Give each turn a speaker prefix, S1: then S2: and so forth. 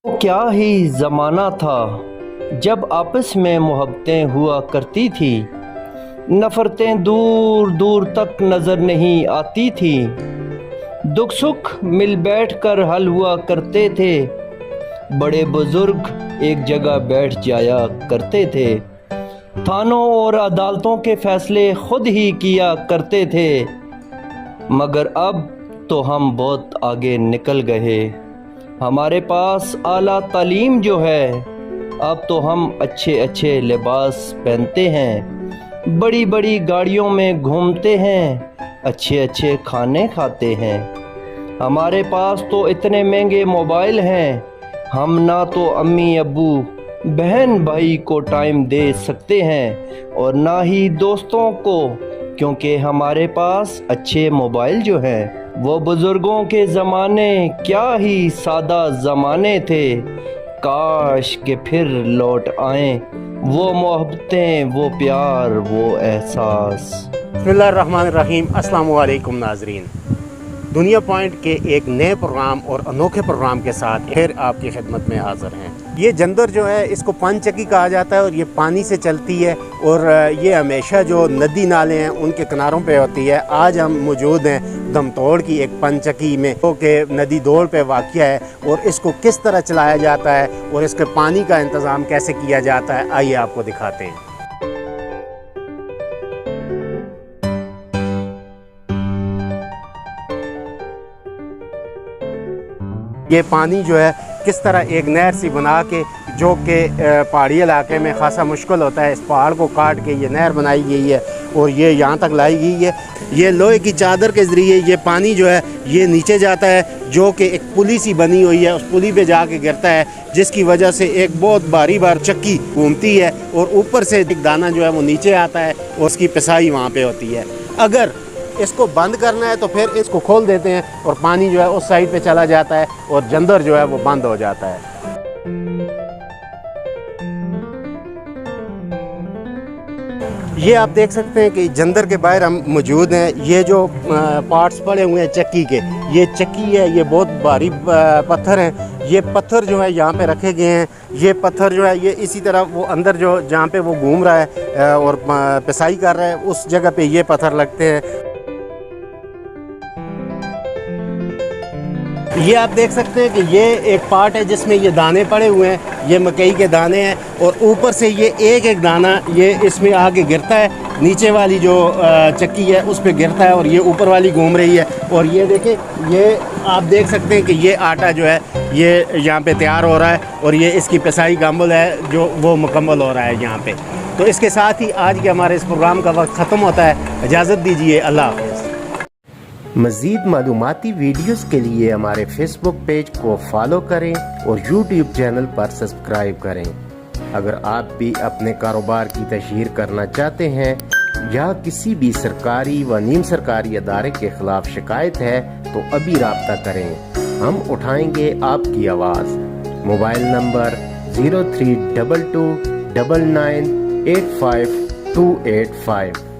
S1: वो क्या ही ज़माना था जब आपस में मोहब्बतें हुआ करती थी, नफ़रतें दूर दूर तक नज़र नहीं आती थी। दुख सुख मिल बैठ कर हल हुआ करते थे, बड़े बुज़ुर्ग एक जगह बैठ जाया करते थे। थानों और अदालतों के फ़ैसले खुद ही किया करते थे, मगर अब तो हम बहुत आगे निकल गए। हमारे पास आला तालीम जो है, अब तो हम अच्छे अच्छे लिबास पहनते हैं, बड़ी बड़ी गाड़ियों में घूमते हैं, अच्छे अच्छे खाने खाते हैं। हमारे पास तो इतने महंगे मोबाइल हैं, हम ना तो अम्मी अब्बू बहन भाई को टाइम दे सकते हैं और ना ही दोस्तों को, क्योंकि हमारे पास अच्छे मोबाइल जो हैं। वो बुज़ुर्गों के ज़माने क्या ही सादा ज़माने थे, काश के फिर लौट आएं वो मोहब्बतें, वो प्यार, वो एहसास।
S2: बिस्मिल्लाहिर्रहमानिर्रहीम। अस्सलाम वालेकुम नाज़रीन, दुनिया पॉइंट के एक नए प्रोग्राम और अनोखे प्रोग्राम के साथ फिर आपकी खिदमत में हाज़िर हैं। ये जंदर जो है, इसको पनचक्की कहा जाता है और ये पानी से चलती है और ये हमेशा जो नदी नाले हैं उनके किनारों पे होती है। आज हम मौजूद हैं दमतोड़ की एक पनचक्की में, जो कि नदी दौड़ पे वाक़या है, और इसको किस तरह चलाया जाता है और इसके पानी का इंतज़ाम कैसे किया जाता है, आइए आपको दिखाते हैं। ये पानी जो है किस तरह एक नहर सी बना के, जो कि पहाड़ी इलाके में ख़ासा मुश्किल होता है, इस पहाड़ को काट के ये नहर बनाई गई है और ये यहाँ तक लाई गई है। ये लोहे की चादर के ज़रिए ये पानी जो है ये नीचे जाता है, जो कि एक पुली सी बनी हुई है, उस पुली पे जाके गिरता है, जिसकी वजह से एक बहुत भारी चक्की घूमती है और ऊपर से एक दाना जो है वो नीचे आता है और उसकी पिसाई वहाँ पे होती है। अगर इसको बंद करना है तो फिर इसको खोल देते हैं और पानी जो है उस साइड पे चला जाता है और जंदर जो है वो बंद हो जाता है। ये आप देख सकते हैं कि जंदर के बाहर हम मौजूद हैं। ये जो पार्ट्स पड़े हुए हैं चक्की के, ये चक्की है, ये बहुत भारी पत्थर हैं। ये पत्थर जो है यहाँ पे रखे गए हैं। ये पत्थर जो है ये इसी तरह वो अंदर जो जहाँ पे वो घूम रहा है और पिसाई कर रहा है, उस जगह पे ये पत्थर लगते हैं। ये आप देख सकते हैं कि ये एक पार्ट है जिसमें ये दाने पड़े हुए हैं, ये मकई के दाने हैं, और ऊपर से ये एक एक दाना ये इसमें आके गिरता है, नीचे वाली जो चक्की है उस पे गिरता है और ये ऊपर वाली घूम रही है। और ये देखें, ये आप देख सकते हैं कि ये आटा जो है ये यहाँ पे तैयार हो रहा है और ये इसकी पिसाई का अमल है जो वो मुकम्मल हो रहा है यहाँ पे। तो इसके साथ ही आज के हमारे इस प्रोग्राम का वक्त ख़त्म होता है। इजाज़त दीजिए, अल्लाह हाफ़िज़। मज़ीद मालूमाती वीडियोस के लिए हमारे फेसबुक पेज को फॉलो करें और यूट्यूब चैनल पर सब्सक्राइब करें। अगर आप भी अपने कारोबार की तशहीर करना चाहते हैं या किसी भी सरकारी व नीम सरकारी अदारे के खिलाफ शिकायत है तो अभी राब्ता करें, हम उठाएंगे आपकी आवाज़। Mobile number 03229985 285।